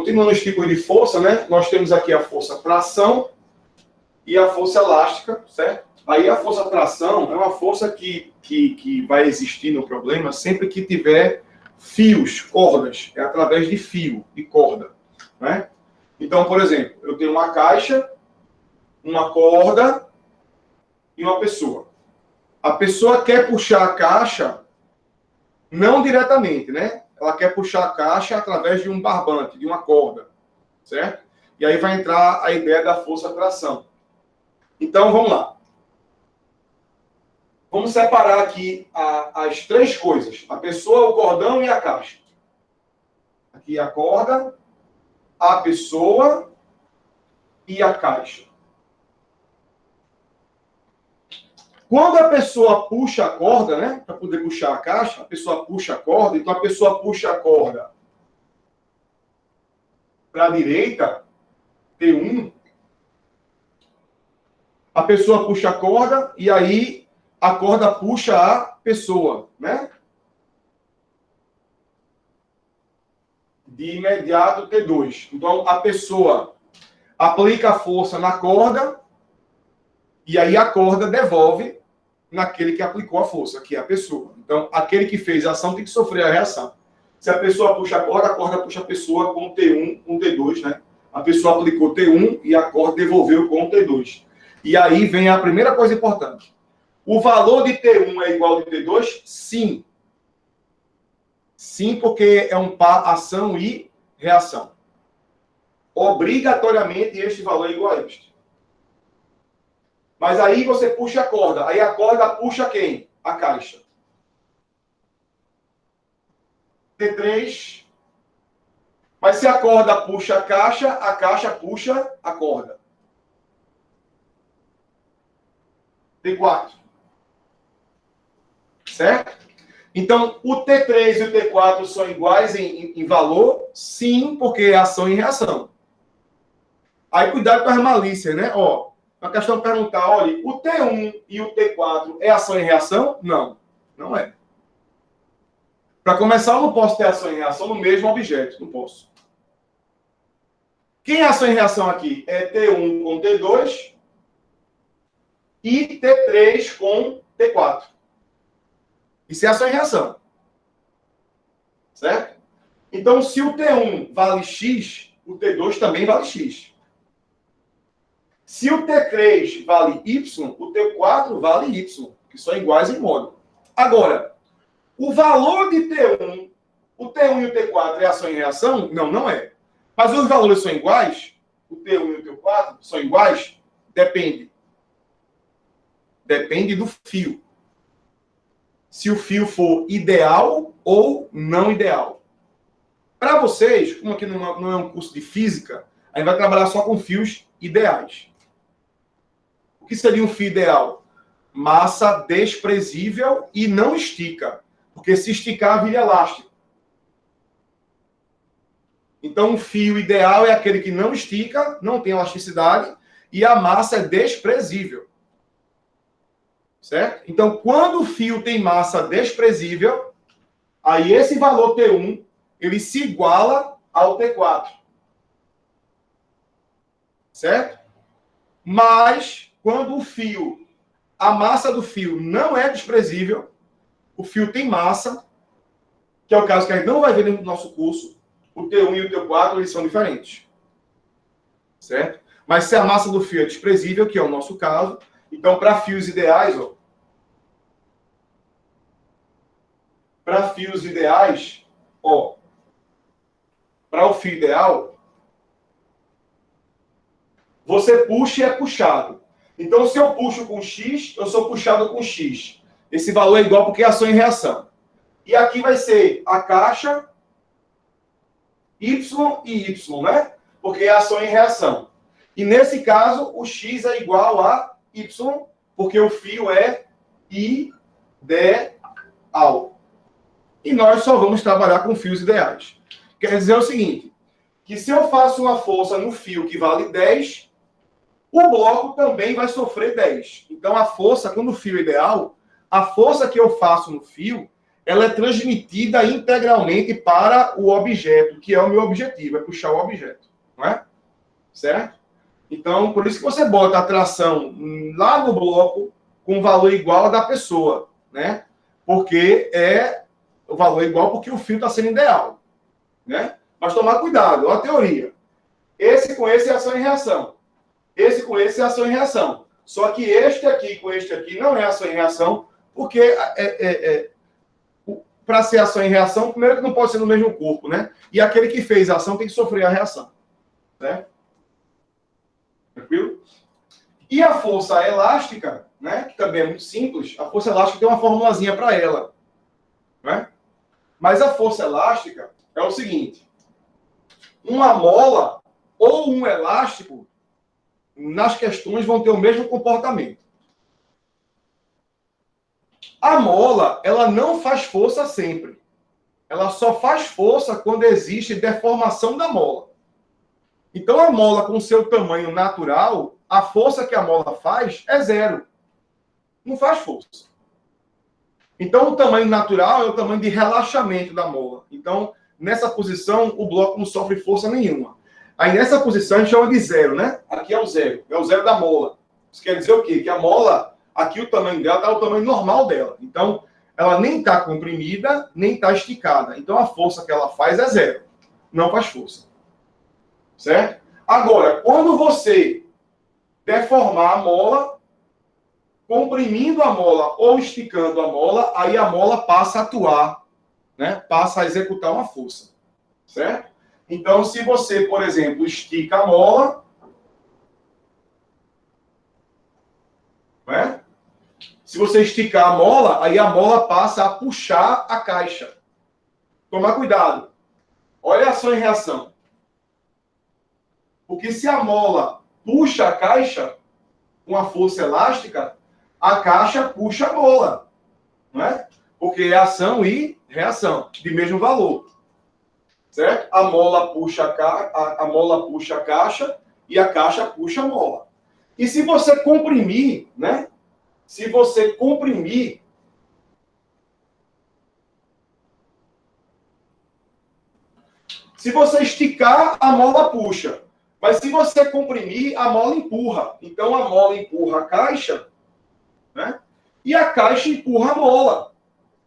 continuando os tipos de força, né? Nós temos aqui a força tração e a força elástica, certo? Aí a força tração é uma força que vai existir no problema sempre que tiver fios, cordas, é através de fio, de corda, né? Então, por exemplo, eu tenho uma caixa, uma corda e uma pessoa. A pessoa quer puxar a caixa, não diretamente, né? Ela quer puxar a caixa através de um barbante, de uma corda, certo? E aí vai entrar a ideia da força-tração. Então, vamos lá. Vamos separar aqui as três coisas. A pessoa, o cordão e a caixa. Aqui a corda, a pessoa e a caixa. Quando a pessoa puxa a corda, né? Para poder puxar a caixa, a pessoa puxa a corda, então a pessoa puxa a corda para a direita, T1. A pessoa puxa a corda e aí a corda puxa a pessoa, né? De imediato, T2. Então, a pessoa aplica a força na corda e aí a corda devolve naquele que aplicou a força, que é a pessoa. Então, aquele que fez a ação tem que sofrer a reação. Se a pessoa puxa a corda puxa a pessoa com T1, com T2, né? A pessoa aplicou T1 e a corda devolveu com T2. E aí vem a primeira coisa importante. O valor de T1 é igual de T2? Sim. Sim, porque é um par ação e reação. Obrigatoriamente, este valor é igual a este. Mas aí você puxa a corda. Aí a corda puxa quem? A caixa. T3. Mas se a corda puxa a caixa puxa a corda. T4. Certo? Então, o T3 e o T4 são iguais em valor? Sim, porque é ação e reação. Aí, cuidado com as malícias, né? Ó, a questão perguntar, olha, o T1 e o T4 é ação e reação? Não, não é. Para começar, eu não posso ter ação e reação no mesmo objeto. Não posso. Quem é ação e reação aqui? É T1 com T2 e T3 com T4. Isso é ação e reação. Certo? Então, se o T1 vale X, o T2 também vale X. Se o T3 vale Y, o T4 vale Y, que são iguais em módulo. Agora, o valor de T1, o T1 e o T4 é ação e reação? Não, não é. Mas os valores são iguais? O T1 e o T4 são iguais? Depende. Depende do fio. Se o fio for ideal ou não ideal. Para vocês, como aqui não é um curso de física, a gente vai trabalhar só com fios ideais. O que seria um fio ideal? Massa desprezível e não estica. Porque se esticar, vira elástico. Então, um fio ideal é aquele que não estica, não tem elasticidade, e a massa é desprezível. Certo? Então, quando o fio tem massa desprezível, aí esse valor T1, ele se iguala ao T4. Certo? Mas, quando o fio, a massa do fio não é desprezível, o fio tem massa, que é o caso que a gente não vai ver no nosso curso, o T1 e o T4, eles são diferentes. Certo? Mas se a massa do fio é desprezível, que é o nosso caso, então, para fios ideais, ó, para fios ideais, ó, para o fio ideal, você puxa e é puxado. Então, se eu puxo com X, eu sou puxado com X. Esse valor é igual porque é ação e reação. E aqui vai ser a caixa Y e Y, né? Porque é ação e reação. E nesse caso, o X é igual a Y, porque o fio é ideal. E nós só vamos trabalhar com fios ideais. Quer dizer o seguinte, que se eu faço uma força no fio que vale 10, o bloco também vai sofrer 10. Então, a força, quando o fio é ideal, a força que eu faço no fio ela é transmitida integralmente para o objeto, que é o meu objetivo, é puxar o objeto, não é? Certo? Então, por isso que você bota a tração lá no bloco com valor igual ao da pessoa, né? Porque é o valor igual porque o fio está sendo ideal, né? Mas tomar cuidado, olha a teoria. Esse com esse é ação e reação. Esse com esse é ação e reação. Só que este aqui com este aqui não é ação e reação, porque para ser ação e reação, primeiro que não pode ser no mesmo corpo, né? E aquele que fez a ação tem que sofrer a reação. Né? Tranquilo? E a força elástica, né? Que também é muito simples, a força elástica tem uma formulazinha para ela. Né? Mas a força elástica é o seguinte: uma mola ou um elástico, nas questões, vão ter o mesmo comportamento. A mola, ela não faz força sempre. Ela só faz força quando existe deformação da mola. Então, a mola, com seu tamanho natural, a força que a mola faz é zero. Não faz força. Então, o tamanho natural é o tamanho de relaxamento da mola. Então, nessa posição, o bloco não sofre força nenhuma. Aí, nessa posição, a gente chama de zero, né? Aqui é o zero da mola. Isso quer dizer o quê? Que a mola, aqui o tamanho dela está o tamanho normal dela. Então, ela nem está comprimida, nem está esticada. Então, a força que ela faz é zero. Não faz força. Certo? Agora, quando você deformar a mola, comprimindo a mola ou esticando a mola, aí a mola passa a atuar, né? Passa a executar uma força. Certo? Então, se você, por exemplo, estica a mola, né? Se você esticar a mola, aí a mola passa a puxar a caixa. Tomar cuidado. Olha a ação e reação. Porque se a mola puxa a caixa com a força elástica, a caixa puxa a mola. Não é? Porque é ação e reação, de mesmo valor. Certo? A mola puxa a mola puxa a caixa e a caixa puxa a mola. E se você comprimir, né? Se você comprimir, se você esticar, a mola puxa. Mas se você comprimir, a mola empurra. Então a mola empurra a caixa, né? E a caixa empurra a mola,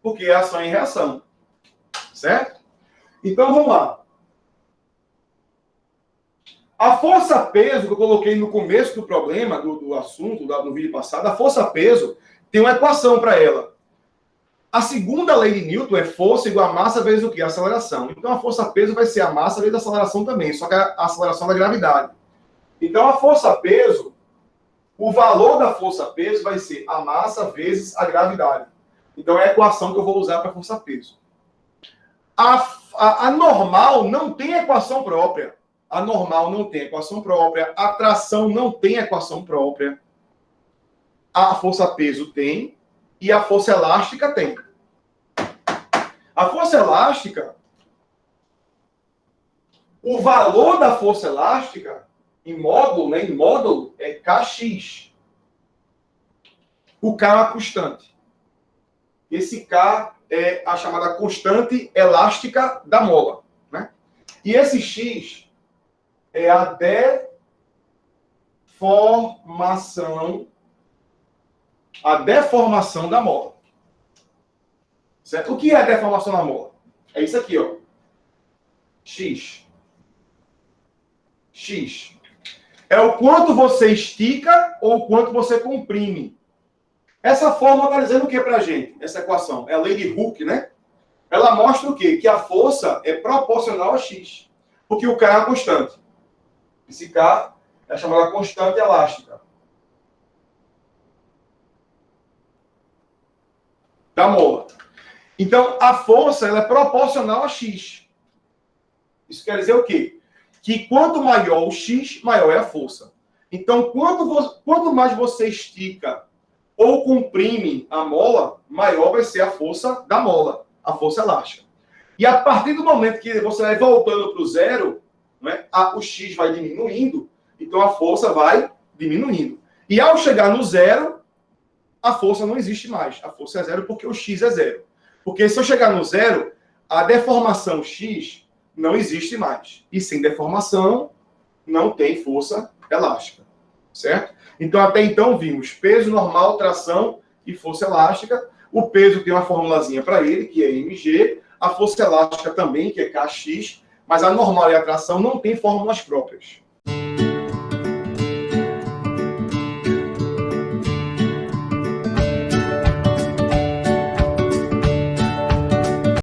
porque é ação e reação. Certo? Então vamos lá. A força-peso, que eu coloquei no começo do problema, do assunto, no vídeo passado, a força-peso tem uma equação para ela. A segunda lei de Newton é força igual a massa vezes o quê? A aceleração. Então a força-peso vai ser a massa vezes a aceleração também, só que a aceleração da gravidade. Então a força-peso, o valor da força-peso vai ser a massa vezes a gravidade. Então é a equação que eu vou usar para força-peso. A normal não tem equação própria. A normal não tem equação própria. A tração não tem equação própria. A força-peso tem. E a força elástica tem. A força elástica, o valor da força elástica, em módulo, né, em módulo, é Kx. O K é uma constante. Esse K é a chamada constante elástica da mola. Né? E esse X é a deformação da mola. Certo? O que é a deformação da mola? É isso aqui, ó. X. X. É o quanto você estica ou o quanto você comprime. Essa fórmula está dizendo o que pra gente? Essa equação. É a lei de Hooke, né? Ela mostra o quê? Que a força é proporcional a X. Porque o K é uma constante. Esse K é chamada constante elástica da mola. Então, a força ela é proporcional a X. Isso quer dizer o quê? Que quanto maior o X, maior é a força. Então, quanto mais você estica ou comprime a mola, maior vai ser a força da mola, a força elástica. E a partir do momento que você vai voltando para o zero, né, o X vai diminuindo, então a força vai diminuindo. E ao chegar no zero, a força não existe mais. A força é zero porque o X é zero. Porque se eu chegar no zero, a deformação X não existe mais. E sem deformação, não tem força elástica. Certo? Então, até então, vimos peso normal, tração e força elástica. O peso tem uma formulazinha para ele, que é mg. A força elástica também, que é kx. Mas a normal e a tração não tem fórmulas próprias.